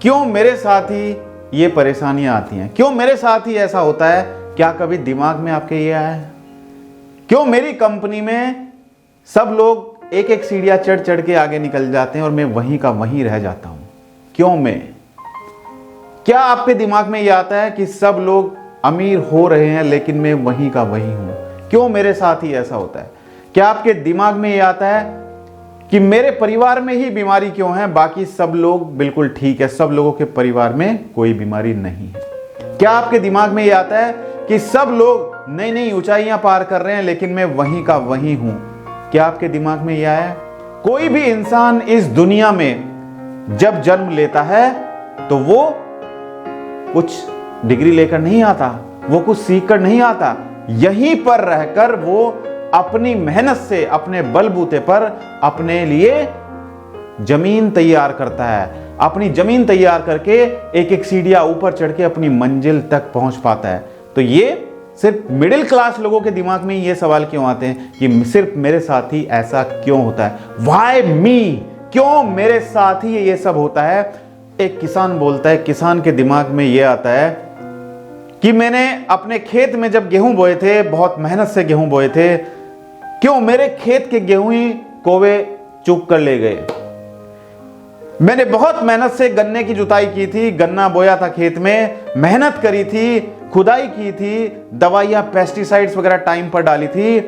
क्यों मेरे साथ ही ये परेशानियां आती हैं, क्यों मेरे साथ ही ऐसा होता है। क्या कभी दिमाग में आपके ये आया है? क्यों मेरी कंपनी में सब लोग एक एक सीढ़ियां चढ़ चढ़ के आगे निकल जाते हैं और मैं वहीं का वहीं रह जाता हूं? क्यों मैं? क्या आपके दिमाग में ये आता है कि सब लोग अमीर हो रहे हैं लेकिन मैं वहीं का वहीं हूं? क्यों मेरे साथ ही ऐसा होता है? क्या आपके दिमाग में ये आता है कि मेरे परिवार में ही बीमारी क्यों है, बाकी सब लोग बिल्कुल ठीक है, सब लोगों के परिवार में कोई बीमारी नहीं है? क्या आपके दिमाग में ये आता है कि सब लोग नई नई ऊंचाइयां पार कर रहे हैं लेकिन मैं वहीं का वहीं हूं? क्या आपके दिमाग में यह आया? कोई भी इंसान इस दुनिया में जब जन्म लेता है तो वो कुछ डिग्री लेकर नहीं आता, वो कुछ सीख कर नहीं आता। यहीं पर रहकर वो अपनी मेहनत से, अपने बलबूते पर अपने लिए जमीन तैयार करता है। अपनी जमीन तैयार करके एक एक सीढ़ियां ऊपर चढ़ के अपनी मंजिल तक पहुंच पाता है। तो ये सिर्फ मिडिल क्लास लोगों के दिमाग में ये सवाल क्यों आते हैं कि सिर्फ मेरे साथ ही ऐसा क्यों होता है? व्हाई मी? क्यों मेरे साथ ही ये सब होता है? एक किसान बोलता है, किसान के दिमाग में ये आता है कि मैंने अपने खेत में जब गेहूं बोए थे, बहुत मेहनत से गेहूं बोए थे, क्यों मेरे खेत के गेहूं ही कौवे चुग कर ले गए? मैंने बहुत मेहनत से गन्ने की जुताई की थी, गन्ना बोया था खेत में, मेहनत करी थी, खुदाई की थी, दवाइयां पेस्टिसाइड्स वगैरह टाइम पर डाली थी,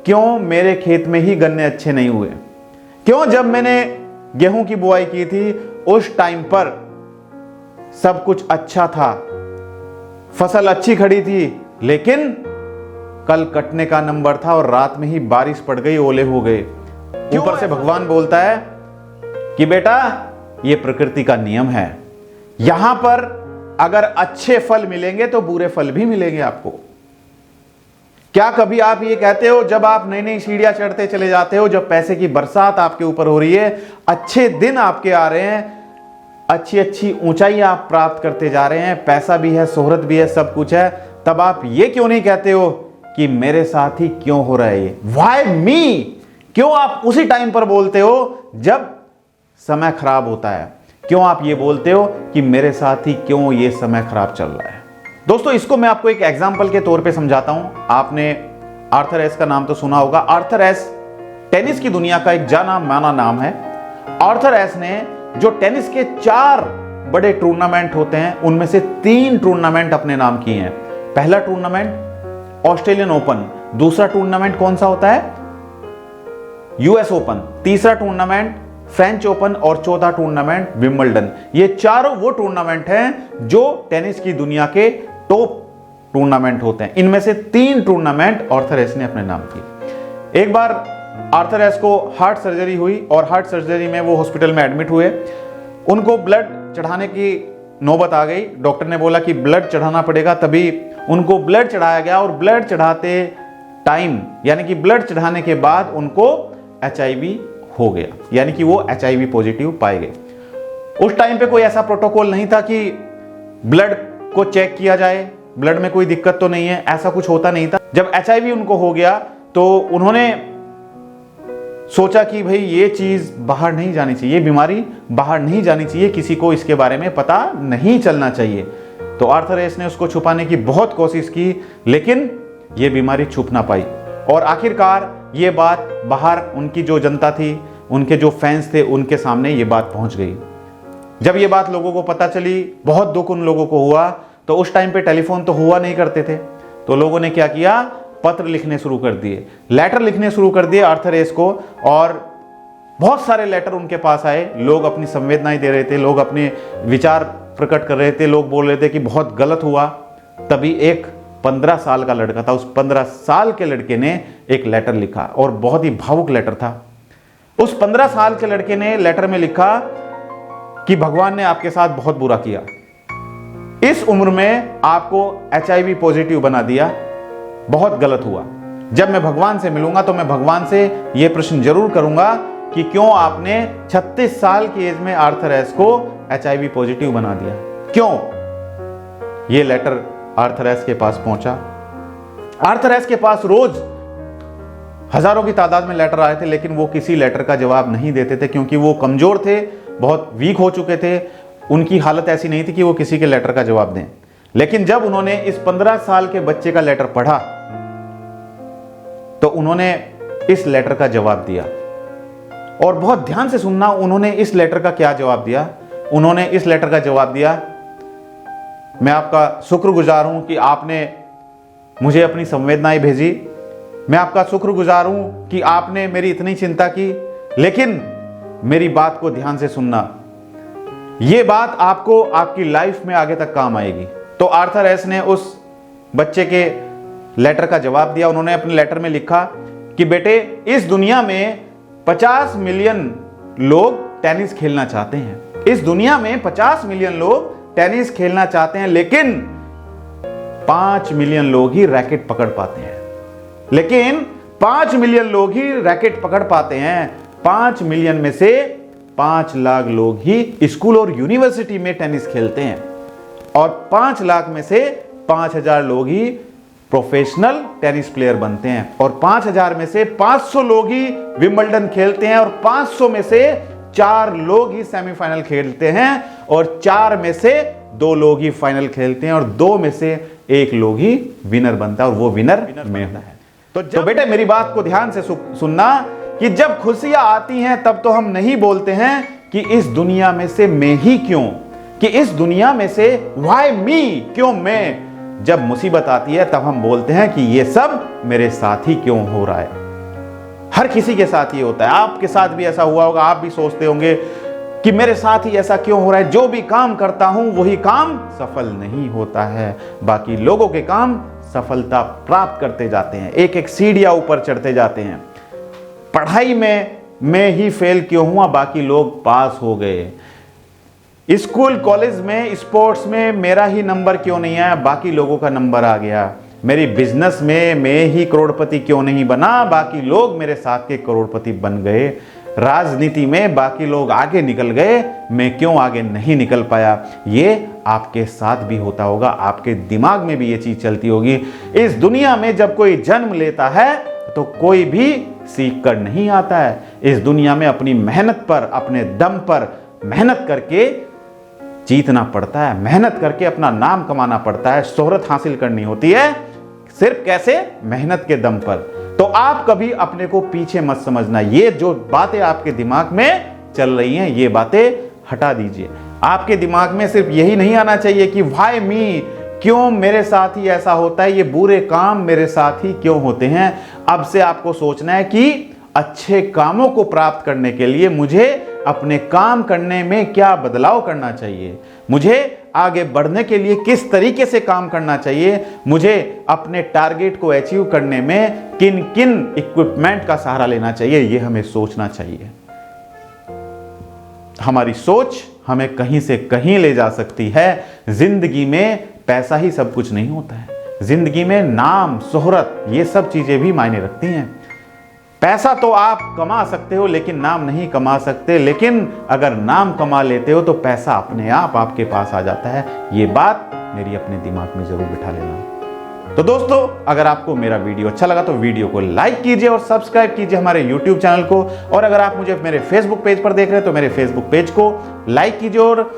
क्यों मेरे खेत में ही गन्ने अच्छे नहीं हुए? क्यों जब मैंने गेहूं की बुआई की थी उस टाइम पर सब कुछ अच्छा था, फसल अच्छी खड़ी थी, लेकिन कल कटने का नंबर था और रात में ही बारिश पड़ गई, ओले हो गए। ऊपर से भगवान बोलता है कि बेटा ये प्रकृति का नियम है, यहां पर अगर अच्छे फल मिलेंगे तो बुरे फल भी मिलेंगे आपको। क्या कभी आप ये कहते हो जब आप नई नई सीढ़ियां चढ़ते चले जाते हो, जब पैसे की बरसात आपके ऊपर हो रही है, अच्छे दिन आपके आ रहे हैं, अच्छी अच्छी ऊंचाई आप प्राप्त करते जा रहे हैं, पैसा भी है, शोहरत भी है, सब कुछ है, तब आप ये क्यों नहीं कहते हो कि मेरे साथ ही क्यों हो रहा है ये? व्हाई मी? क्यों आप उसी टाइम पर बोलते हो जब समय खराब होता है? क्यों आप ये बोलते हो कि मेरे साथ ही क्यों ये समय खराब चल रहा है? दोस्तों, इसको मैं आपको एक एग्जांपल के तौर पे समझाता हूं। आपने आर्थर एस का नाम तो सुना होगा। आर्थर एस टेनिस की दुनिया का एक जाना माना नाम है। आर्थर एस ने जो टेनिस के 4 बड़े टूर्नामेंट होते हैं उनमें से 3 टूर्नामेंट अपने नाम किए हैं। पहला टूर्नामेंट ऑस्ट्रेलियन ओपन, दूसरा टूर्नामेंट कौन सा होता है? यूएस ओपन, तीसरा टूर्नामेंट फ्रेंच ओपन और चौथा टूर्नामेंट विंबलडन। ये चारों वो टूर्नामेंट हैं जो टेनिस की दुनिया के टॉप टूर्नामेंट होते हैं। इनमें से 3 टूर्नामेंट आर्थर एस ने अपने नाम किए। एक बार आर्थर एस को हार्ट सर्जरी हुई और हार्ट सर्जरी में वो हॉस्पिटल में एडमिट हुए। उनको ब्लड चढ़ाने की नौबत आ गई। डॉक्टर ने बोला कि ब्लड चढ़ाना पड़ेगा, तभी उनको ब्लड चढ़ाया गया और ब्लड चढ़ाते टाइम यानी कि ब्लड चढ़ाने के बाद उनको HIV हो गया, यानी कि वो HIV पॉजिटिव पाए गए। उस टाइम पे कोई ऐसा प्रोटोकॉल नहीं था कि ब्लड को चेक किया जाए, ब्लड में कोई दिक्कत तो नहीं है, ऐसा कुछ होता नहीं था। जब HIV उनको हो गया तो उन्होंने सोचा कि भाई ये चीज बाहर नहीं जानी चाहिए, ये बीमारी बाहर नहीं जानी चाहिए, किसी को इसके बारे में पता नहीं चलना चाहिए। तो आर्थर एस ने उसको छुपाने की बहुत कोशिश की, लेकिन ये बीमारी छुप ना पाई और आखिरकार ये बात बाहर उनकी जो जनता थी, उनके जो फैंस थे, उनके सामने ये बात पहुंच गई। जब ये बात लोगों को पता चली, बहुत दुख उन लोगों को हुआ। तो उस टाइम पे टेलीफोन तो हुआ नहीं करते थे, तो लोगों ने क्या किया, पत्र लिखने शुरू कर दिए, लेटर लिखने शुरू कर दिए आर्थर एस को। और बहुत सारे लेटर उनके पास आए। लोग अपनी संवेदनाएं दे रहे थे, लोग अपने विचार प्रकट कर रहे थे, लोग बोल रहे थे कि बहुत गलत हुआ। तभी एक 15 साल का लड़का था, उस 15 साल के लड़के ने एक लेटर लिखा और बहुत ही भावुक लेटर था। उस 15 साल के लड़के ने लेटर में लिखा कि भगवान ने आपके साथ बहुत बुरा किया, इस उम्र में आपको HIV पॉजिटिव बना दिया, बहुत गलत हुआ। जब मैं भगवान से मिलूंगा तो मैं भगवान से यह प्रश्न जरूर करूंगा कि क्यों आपने 36 साल की एज में आर्थर एस को HIV पॉजिटिव बना दिया, क्यों? यह लेटर आर्थर एस के पास पहुंचा। आर्थर एस के पास रोज हजारों की तादाद में लेटर आए थे, लेकिन वो किसी लेटर का जवाब नहीं देते थे, क्योंकि वो कमजोर थे, बहुत वीक हो चुके थे। उनकी हालत ऐसी नहीं थी कि वो किसी के लेटर का जवाब दें। लेकिन जब उन्होंने इस 15 साल के बच्चे का लेटर पढ़ा तो उन्होंने इस लेटर का जवाब दिया। और बहुत ध्यान से सुनना, उन्होंने इस लेटर का क्या जवाब दिया। उन्होंने इस लेटर का जवाब दिया, मैं आपका शुक्रगुजार हूं कि आपने मुझे अपनी संवेदनाएं भेजी, मैं आपका शुक्रगुजार हूं कि आपने मेरी इतनी चिंता की, लेकिन मेरी बात को ध्यान से सुनना, यह बात आपको आपकी लाइफ में आगे तक काम आएगी। तो आर्थर एस ने उस बच्चे के लेटर का जवाब दिया। उन्होंने अपने लेटर में लिखा कि बेटे, इस दुनिया में 50 मिलियन लोग टेनिस खेलना चाहते हैं। इस दुनिया में 50 मिलियन लोग टेनिस खेलना चाहते हैं, लेकिन 5 मिलियन लोग ही रैकेट पकड़ पाते हैं। लेकिन 5 मिलियन लोग ही रैकेट पकड़ पाते हैं। 5 मिलियन में से 5 लाख लोग ही स्कूल और यूनिवर्सिटी में टेनिस खेलते हैं, और 5 लाख में से 5000 लोग ही प्रोफेशनल टेनिस प्लेयर बनते हैं, और 5000 में से 500 लोग ही विंबलडन खेलते हैं, और 500 में से 4 लोग ही सेमीफाइनल खेलते हैं, और 4 में से 2 लोग ही फाइनल खेलते हैं, और 2 में से 1 लोग ही विनर बनता है, और वो विनर में होता है। तो बेटे, मेरी बात को ध्यान से सुनना कि जब खुशियां आती हैं तब तो हम नहीं बोलते हैं कि इस दुनिया में से मैं ही क्यों, कि इस दुनिया में से व्हाई मी, क्यों मैं। जब मुसीबत आती है तब हम बोलते हैं कि ये सब मेरे साथ ही क्यों हो रहा है। हर किसी के साथ ये होता है, आपके साथ भी ऐसा हुआ होगा। आप भी सोचते होंगे कि मेरे साथ ही ऐसा क्यों हो रहा है, जो भी काम करता हूं वही काम सफल नहीं होता है, बाकी लोगों के काम सफलता प्राप्त करते जाते हैं, एक एक सीढ़ियां ऊपर चढ़ते जाते हैं। पढ़ाई में मैं ही फेल क्यों हुआ, बाकी लोग पास हो गए। स्कूल कॉलेज में स्पोर्ट्स में मेरा ही नंबर क्यों नहीं आया, बाकी लोगों का नंबर आ गया। मेरी बिजनेस में मैं ही करोड़पति क्यों नहीं बना, बाकी लोग मेरे साथ के करोड़पति बन गए। राजनीति में बाकी लोग आगे निकल गए, मैं क्यों आगे नहीं निकल पाया। ये आपके साथ भी होता होगा, आपके दिमाग में भी ये चीज चलती होगी। इस दुनिया में जब कोई जन्म लेता है तो कोई भी सीख कर नहीं आता है। इस दुनिया में अपनी मेहनत पर, अपने दम पर मेहनत करके जीतना पड़ता है, मेहनत करके अपना नाम कमाना पड़ता है, शोहरत हासिल करनी होती है। सिर्फ कैसे? मेहनत के दम पर। तो आप कभी अपने को पीछे मत समझना। ये जो बातें आपके दिमाग में चल रही हैं, ये बातें हटा दीजिए। आपके दिमाग में सिर्फ यही नहीं आना चाहिए कि व्हाई मी, क्यों मेरे साथ ही ऐसा होता है, ये बुरे काम मेरे साथ ही क्यों होते हैं। अब से आपको सोचना है कि अच्छे कामों को प्राप्त करने के लिए मुझे अपने काम करने में क्या बदलाव करना चाहिए, मुझे आगे बढ़ने के लिए किस तरीके से काम करना चाहिए, मुझे अपने टारगेट को अचीव करने में किन किन इक्विपमेंट का सहारा लेना चाहिए, ये हमें सोचना चाहिए। हमारी सोच हमें कहीं से कहीं ले जा सकती है। जिंदगी में पैसा ही सब कुछ नहीं होता है, जिंदगी में नाम, शोहरत, ये सब चीजें भी मायने रखती हैं। पैसा तो आप कमा सकते हो लेकिन नाम नहीं कमा सकते, लेकिन अगर नाम कमा लेते हो तो पैसा अपने आप आपके पास आ जाता है। ये बात मेरी अपने दिमाग में जरूर बिठा लेना। तो दोस्तों, अगर आपको मेरा वीडियो अच्छा लगा तो वीडियो को लाइक कीजिए और सब्सक्राइब कीजिए हमारे यूट्यूब चैनल को। और अगर आप मुझे मेरे फेसबुक पेज पर देख रहे हैं तो मेरे फेसबुक पेज को लाइक कीजिए और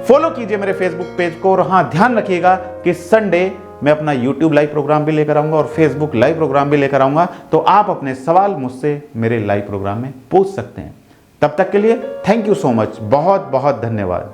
फॉलो कीजिए मेरे फेसबुक पेज को। और हाँ, ध्यान रखिएगा कि संडे मैं अपना YouTube लाइव प्रोग्राम भी लेकर आऊंगा और Facebook लाइव प्रोग्राम भी लेकर आऊंगा, तो आप अपने सवाल मुझसे मेरे लाइव प्रोग्राम में पूछ सकते हैं। तब तक के लिए थैंक यू सो मच, बहुत बहुत धन्यवाद।